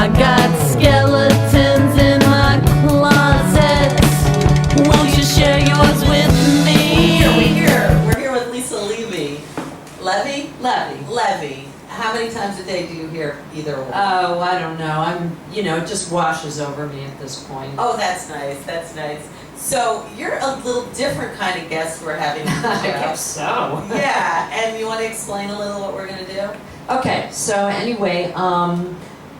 I got skeletons in my closet. Won't you share yours with me? We're here with Lisa Levy. Levy? Levy. How many times a day do you hear either one? Oh, I don't know. It just washes over me at this point. Oh, that's nice. That's nice. So you're a little different kind of guest we're having on the I show. guess so. Yeah, and you want to explain a little what we're going to do? Okay, so anyway,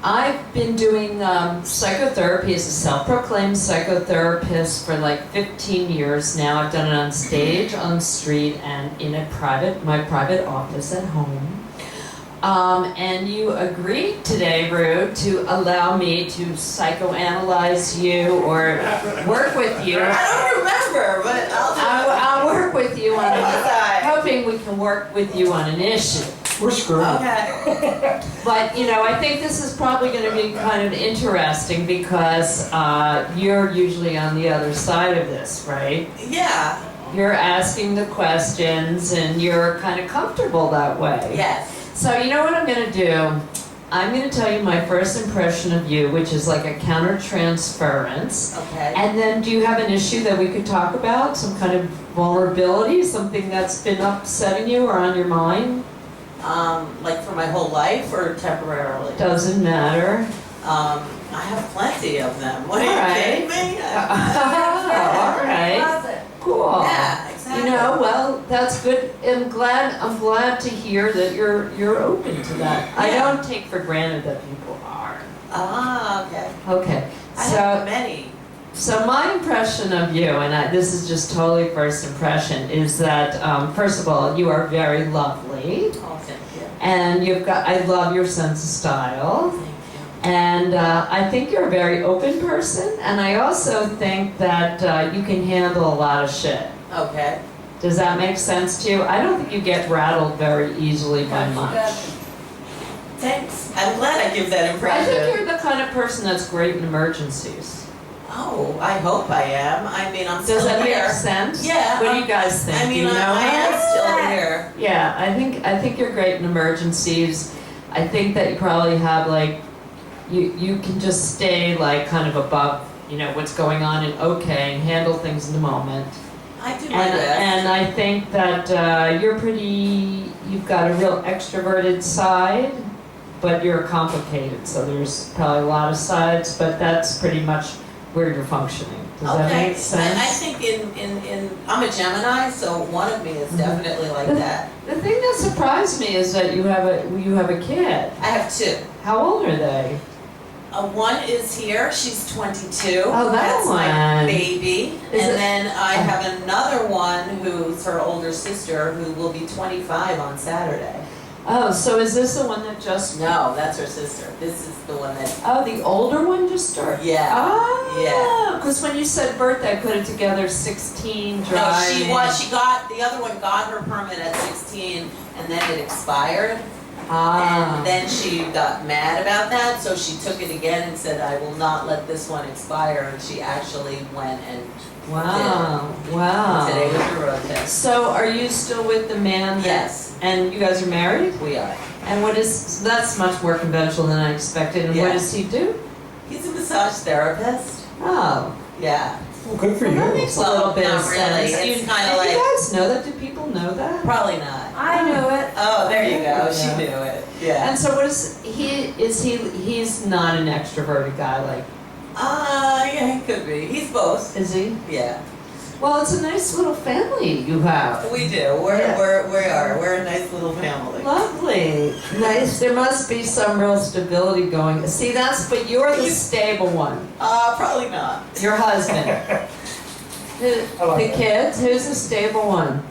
I've been doing psychotherapy as a self-proclaimed psychotherapist for like 15 years now. I've done it on stage, on the street, and in my private office at home. And you agreed today, ReW, to allow me to psychoanalyze you or work with you. I don't remember, but I'll work with you on Okay. hoping we can work with you on an issue. We're screwed. Okay. But, I think this is probably going to be kind of interesting because you're usually on the other side of this, right? Yeah. You're asking the questions and you're kind of comfortable that way. Yes. So you know what I'm going to do? I'm going to tell you my first impression of you, which is like a countertransference. Okay. And then do you have an issue that we could talk about? Some kind of vulnerability? Something that's been upsetting you or on your mind? Like for my whole life or temporarily? Doesn't matter. I have plenty of them. What, are All you right. kidding me? All right. Cool. Yeah, exactly. Well, that's good. I'm glad to hear that you're open to that. I Yeah. don't take for granted that people are. Ah, okay. Okay. I have many. So my impression of you, and this is just totally first impression, is that first of all, you are very lovely, Oh, thank you. and I love your sense of style. Thank you. And I think you're a very open person, and I also think that you can handle a lot of shit. Okay. Does that make sense to you? I don't think you get rattled very easily by much. Thanks. I'm glad I give that I impression. think you're the kind of person that's great in emergencies. Oh, I hope I am. I mean, I'm Does still that here. make sense? Yeah. What do you guys think? I mean, Do you know I her? am still here. Yeah, I think you're great in emergencies. I think that you probably have like you can just stay like kind of above, what's going on and okay and handle things in the moment. I do my best. And I think that you've got a real extroverted side, but you're complicated. So there's probably a lot of sides, but that's pretty much where you're functioning. Does that make sense? I think in I'm a Gemini, so one of me is definitely like that. The thing that surprised me is that you have a kid. I have two. How old are they? One is here. She's 22. Oh, that That's my one. baby. Is And it- then I have another one who's her older sister who will be 25 on Saturday. Oh, so is this the one that just? No, that's her sister. This is the one that. Oh, the older one just started. Yeah. Oh, Yeah. Because when you said birthday, I put it together. 16 No, driving. the other one got her permit at 16 and then it expired. Ah. And then she got mad about that, so she took it again and said, I will not let this one expire. And she actually went and Wow. did. Wow. Today was the road test. So are you still with the man? Yes, And you guys are married? we are. And so that's much more conventional than I expected. And what Yeah. does he do? He's a massage therapist. Oh. Yeah. Well, good for Well, that you. makes a little bit not of really. sense. It's You- kinda do like- you guys know that? Do people know that? Probably not. I knew it. Oh, there you go. She Yeah. knew it. Yeah. And so what is he? He's not an extroverted guy, like, Yeah, he could be. He's both. is he? Yeah. Well, it's a nice little family you have. We do. Yeah. We're a nice little family. Lovely. Nice. There must be some real stability going. See, but you're the stable one. Probably not. Your husband. I like The that. kids, who's the stable one?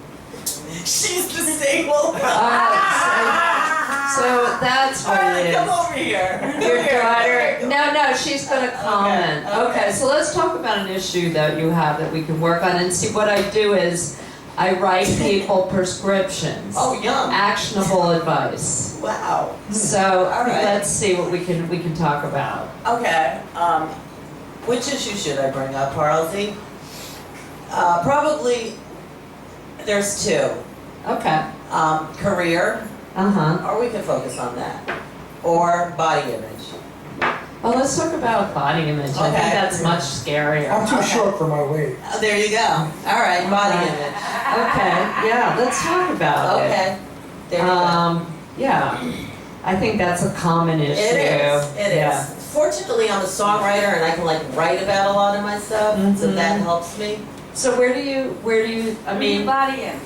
She's the stable. So that's All what right, it come is. over here. Your daughter, no, she's gonna comment. Okay. Okay, so let's talk about an issue that you have that we can work on. And see, what I do is I write people prescriptions, Oh, yum. actionable advice. Wow. So All right. let's see what we can talk about. Okay. Which issue should I bring up, Harley? Probably. There's two. Okay. Career, Uh huh. or we can focus on that, or body image. Well, let's talk about body image. I think Okay. that's much scarier. I'm too Okay. short for my weight. Oh, there you go. All right, body image. Okay, yeah, let's talk about it. Okay, there you go. Yeah, I think that's a common issue. It Yeah. is. Fortunately, I'm a songwriter and I can like write about a lot of my stuff, so Mhm. that helps me. So where do you, I mean, body in.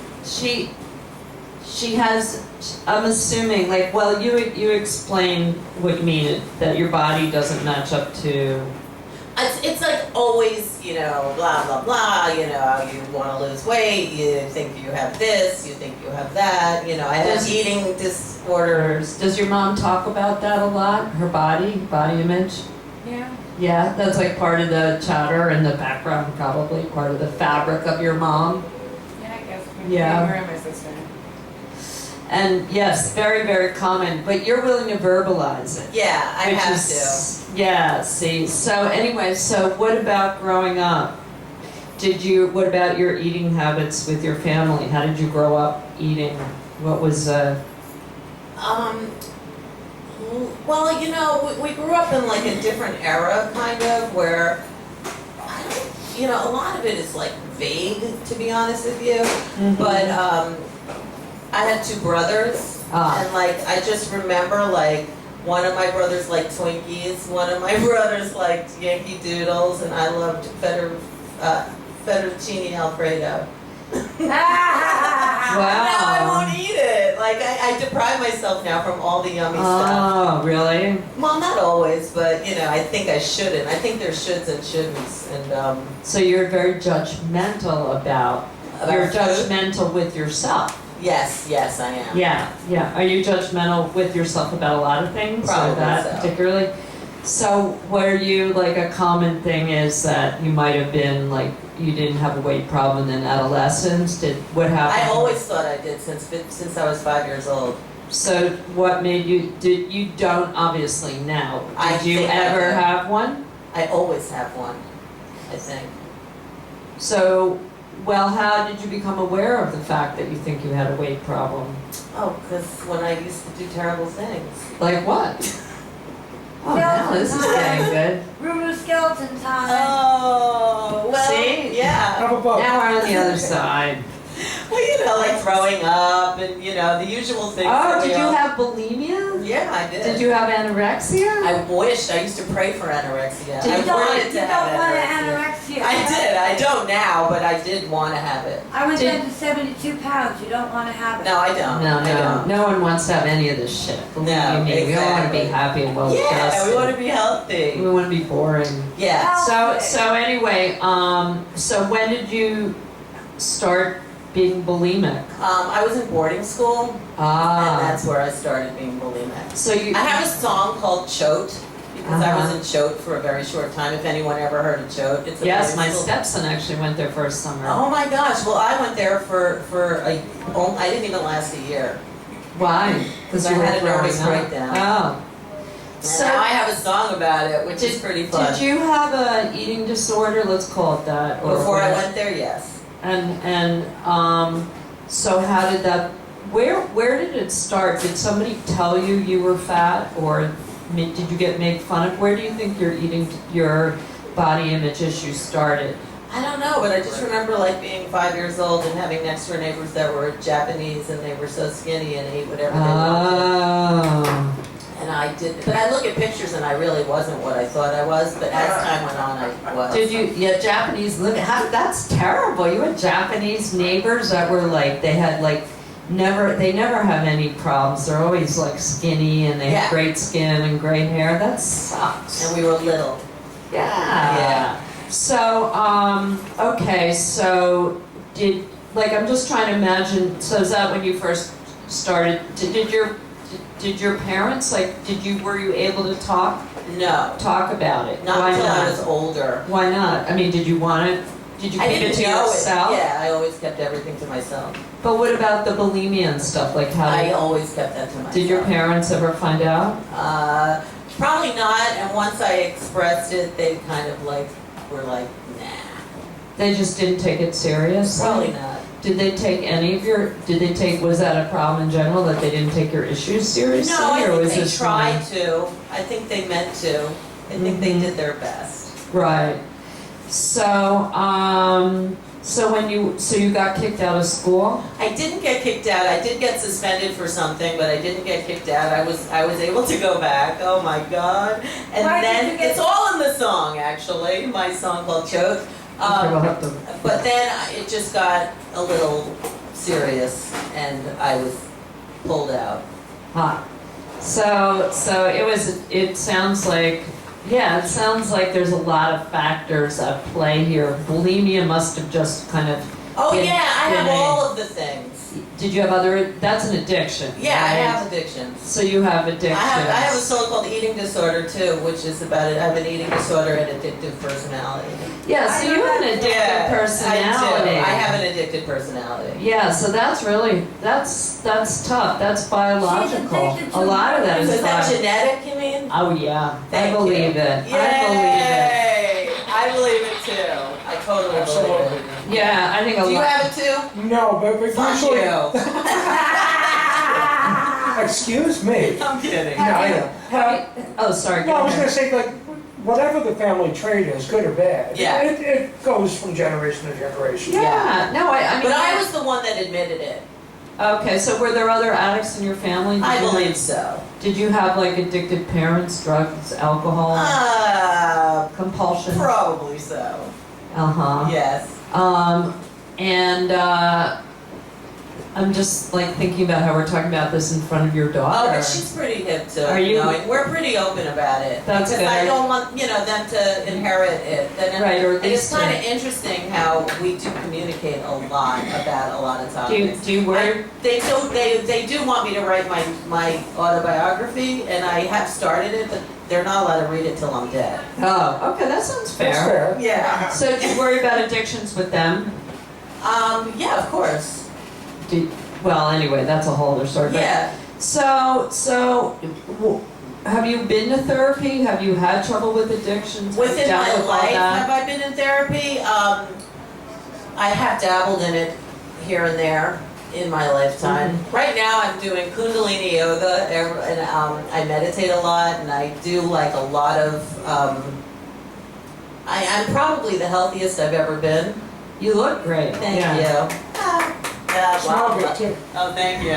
she has, I'm assuming, like, well, you explain what you mean, that your body doesn't match up to, It's like always, you know, blah, blah, blah, you know, you want to lose weight, you think you have this, you think you have that, you know, I have Does- eating disorders. does your mom talk about that a lot, her body image? Yeah. Yeah, that's like part of the chatter in the background, probably, part of the fabric of your mom. Yeah, I guess. Yeah. Her and my sister. And yes, very, very common, but you're willing to verbalize it. Yeah, I Which have is- Yeah, see, so anyway, so what about growing up? What about your eating habits with your family? How did you grow up eating? What was, to. Well, you know, we grew up in like a different era, kind of, where, I don't, you know, a lot of it is like vague, to be honest with you. But I had two brothers, and like I just remember like one of my brothers liked Twinkies, one of my brothers liked Yankee Doodles, and I loved fettuccine Alfredo. Wow. Now I won't eat it. Like I deprive myself now from all the yummy stuff. Oh, really? Well, not always, but you know, I think I shouldn't. I think there's shoulds and shouldn'ts, and So you're very judgmental about you're food? judgmental with yourself. Yes, I am. Yeah. Are you judgmental with yourself about a lot of things? Probably or that so. particularly? So were you, like, a common thing is that you might have been, like, you didn't have a weight problem in adolescence? What happened? I always thought I did since I was 5 years old. So what made you don't obviously now. I Did you think I ever did. have one? I always have one, I think. So, well, how did you become aware of the fact that you think you had a weight problem? Oh, because when I used to do terrible things. Like what? Oh, now this is getting good. ReW skeleton time. Oh, well, See? yeah. How about Now we're on the other side. Well, you know, like throwing up and, you know, the usual things. Oh, that did we you all- have bulimia? Yeah, I did. Did you have anorexia? I wished. I used to pray for anorexia. Did I you wanted You to don't have want anorexia. anorexia. I did. I don't now, but I did want to have it. I was Did- down to 72 pounds. You don't want to have it. No, I don't. I don't. No one wants to have any of this shit. Believe No, you me, we all want to be exactly. happy and well Yeah, adjusted. we want to be healthy. We want to be boring. Yeah. So anyway, so when did you start being bulimic? I was in boarding school, and Ah, that's where I started being bulimic. so you. I have a song called Choate, because I was Uh-huh. in Choate for a very short time. If anyone ever heard of Choate, it's a Yes, boarding my school. stepson actually went there for a summer. Oh my gosh! Well, I went there for I didn't even last a year. Why? Because I had a nervous breakdown. Oh. And So now I have a song about it, which is pretty fun. Did you have a eating disorder? Let's call it that. Or Before I what? went there, yes. And so how did that? Where did it start? Did somebody tell you you were fat, or did you get made fun of? Where do you think your body image issues started? I don't know, but I just remember like being 5 years old and having next door neighbors that were Japanese and they were so skinny and ate whatever they wanted. Oh. And I did, but I look at pictures and I really wasn't what I thought I was, but as time went on, I was. Did you? Yeah, Japanese living. That's terrible. You had Japanese neighbors that were like they had like. They never have any problems. They're always like skinny and they have Yeah. great skin and great hair. That sucks. And we were little. Yeah. So, okay, so I'm just trying to imagine, so is that when you first started, did your parents, were you able to talk No, about it? not Why until not? I was older. Why not? I mean, did you want it? Did you I keep it didn't to know yourself? it. Yeah, I always kept everything to myself. But what about the bulimia and stuff? Like I always kept that to myself. did your parents ever find out? Probably not, and once I expressed it, they kind of like, were like, nah, They just didn't take it seriously? probably not. Did they take was that a problem in general, that they didn't take your issues seriously? No, I or think was they this tried to. I think they meant to. I think they did their best. Right. So, so you got kicked out of school? I didn't get kicked out. I did get suspended for something, but I didn't get kicked out. I was able to go back. Oh my God! And Why did then you get- it's all in the song, actually. My song called "Choke." Okay, we'll have to- But then it just got a little serious, and I was pulled out. Huh. So it sounds like, yeah, it sounds like there's a lot of factors at play here. Bulimia must have just kind of, Oh Been- yeah, I have been a- all of the things. did you have other, that's an addiction, Yeah, I right? have addictions. So you have addictions. I have a so-called eating disorder too, which is about it. I have an eating disorder and addictive personality. Yeah, so you have an addictive Yeah, personality. I have an addicted personality. Yeah, so that's really, that's tough, that's biological. addicted to A lot of that So is is that biological. genetic, you mean? Oh yeah, Thank I you. believe it, Yay! I believe I believe it too. I totally believe Absolutely. it. Yeah, I think a it. Do you lot. have it too? No, but Fuck usually, you. excuse me. I'm kidding. No, I know. Oh, sorry, No, go I was ahead. gonna say, like, whatever the family trait is, good or bad. Yeah. It goes from generation to generation. Yeah, no, I mean. But I was the one that admitted it. Okay, so were there other addicts in your family? Did I you- believe so. Did you have like addicted parents, drugs, alcohol, compulsion? Probably so. Uh-huh. Yes. And I'm just like thinking about how we're talking about this in front of your Oh, daughter. but she's pretty hip to Are you- knowing. We're pretty open about it. That's because good. I don't want, them to inherit it. Right, or at And it's least kind of interesting how we do communicate a lot about a lot of topics. do you worry? They do want me to write my autobiography, and I have started it, but they're not allowed to read it till I'm dead. Oh, okay, that sounds That's fair. fair. Yeah. So do you worry about addictions with them? Yeah, of course. Well, anyway, that's a whole other story. but- Yeah. Have you been to therapy? Have you had trouble with addictions? Within Dealt my with all life, that? have I been in therapy? I have dabbled in it here and there in my lifetime. Right now, I'm doing Kundalini yoga, and I meditate a lot, and I do like a lot of. I'm probably the healthiest I've ever been. You look great. Thank yeah. you. Yeah, Smell wow. good too. Oh, thank you.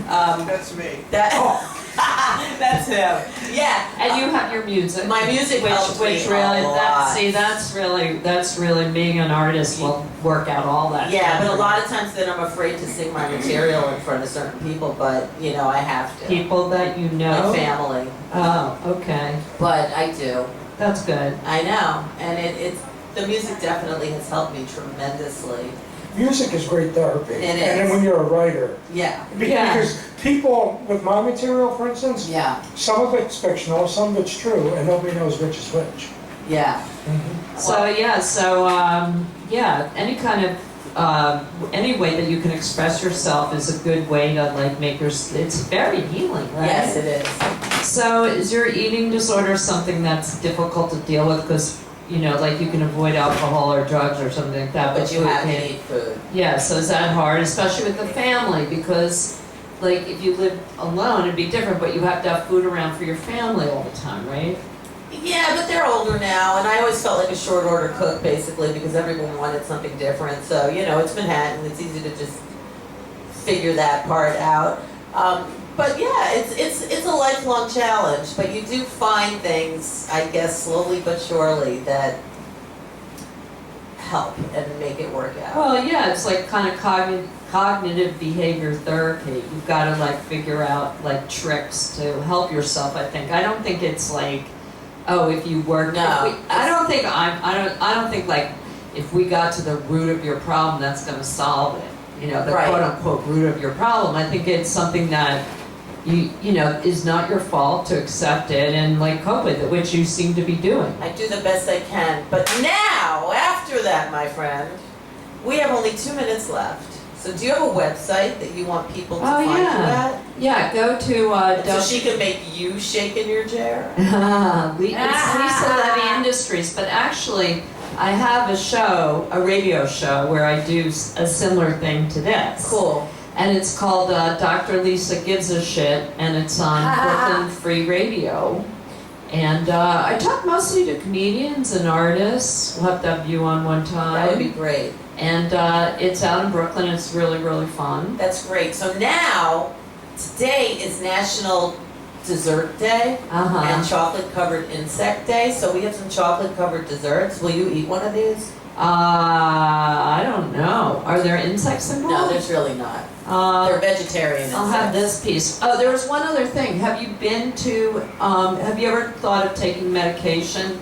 That's me. That's him. Yeah. And you have your music. My music helps which me really, a lot. that's really being an artist will work out all that. Yeah, stuff. but a lot of times then I'm afraid to sing my material in front of certain people, but I have to. People that you know. My family. Oh, okay, But I do. that's good. I know. And it's the music definitely has helped me tremendously. Music is great therapy. It And is. then when you're a writer. Yeah. Yeah. Because people, with my material, for instance, Yeah. some of it's fictional, some of it's true, and nobody knows which is which. Yeah. Any kind of any way that you can express yourself is a good way to like make your. It's very healing, right? Yes, it is. So is your eating disorder something that's difficult to deal with because, like you can avoid alcohol or drugs or something like that, But you food have to can't- eat food. Yeah, so is that hard, especially with the family? Because, like, if you live alone, it'd be different, but you have to have food around for your family all the time, right? Yeah, but they're older now, and I always felt like a short order cook basically because everyone wanted something different. So, it's Manhattan, it's easy to just figure that part out. But yeah, it's a lifelong challenge, but you do find things, I guess, slowly but surely that help and make it work out. Well, yeah, it's like kind of cognitive behavior therapy. You've got to like figure out like tricks to help yourself, I think. I don't think it's like, oh, if you work. No. I don't think like if we got to the root of your problem, that's going to solve it. The Right. quote unquote root of your problem. I think it's something that is not your fault to accept it and like cope with it, which you seem to be doing. I do the best I can. But now, after that, my friend, we have only 2 minutes left. So do you have a website that you want people to Oh, find yeah. you at? Yeah, go to So she can make you shake in your chair? It's Lisa Levy Industries, but actually I have a radio show where I do a similar thing to this. Cool. And it's called Dr. Lisa Gives a Shit, and it's on Brooklyn Free Radio. And I talk mostly to comedians and artists. We'll have to have you on one time. That would be great. And it's out in Brooklyn. It's really, really fun. That's great. So now, today is National Dessert Day Uh-huh. and Chocolate Covered Insect Day. So we have some chocolate covered desserts. Will you eat one of these? I don't know. Are there insects involved? No, there's really not. They're vegetarian. I'll have insects. this piece. Oh, there was one other thing. Have you been to, have you ever thought of taking medication?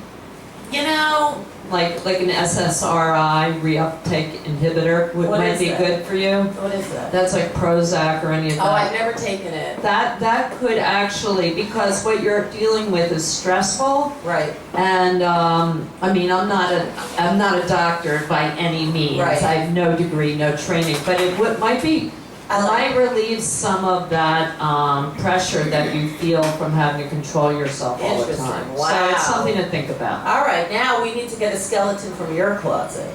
You know, Like an SSRI reuptake inhibitor What might is be that? good for you? what is that? That's like Prozac or any of Oh, that. I've never taken it. That could actually, because what you're dealing with is stressful, Right. and I mean, I'm not a doctor by any means. Right. I have no degree, no training, but it might relieve some of that pressure that you feel from having to control yourself all the Interesting. time. Wow. So it's something to think about. All right, now we need to get a skeleton from your closet.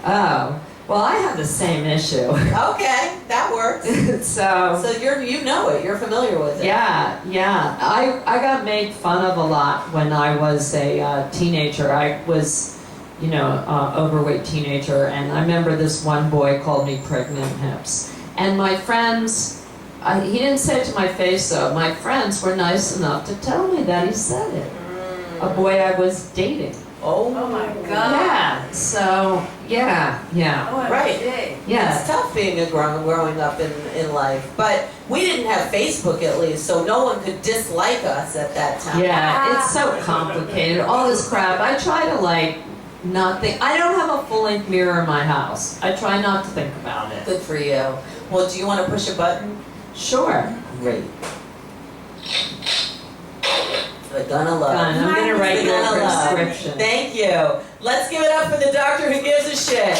Oh, well, I have the same issue. Okay, that works. So So you know it. You're familiar with it. yeah. I got made fun of a lot when I was a teenager. I was, overweight teenager, and I remember this one boy called me pregnant hips. And my friends, he didn't say it to my face though, my friends were nice enough to tell me that he said it. A boy I was dating. Oh, Oh my God. Yeah, so, yeah. Right. Yeah. It's tough being growing up in life, but we didn't have Facebook at least, so no one could dislike us at that time. Yeah, it's so complicated, all this crap. I try to not think, I don't have a full-length mirror in my house. I try not to think about it. Good for you. Well, do you want to push a button? Sure. Great. The Gonna Love. Fine, I'm gonna write The you a Gonna Love. prescription. Thank you. Let's give it up for the doctor who gives a shit.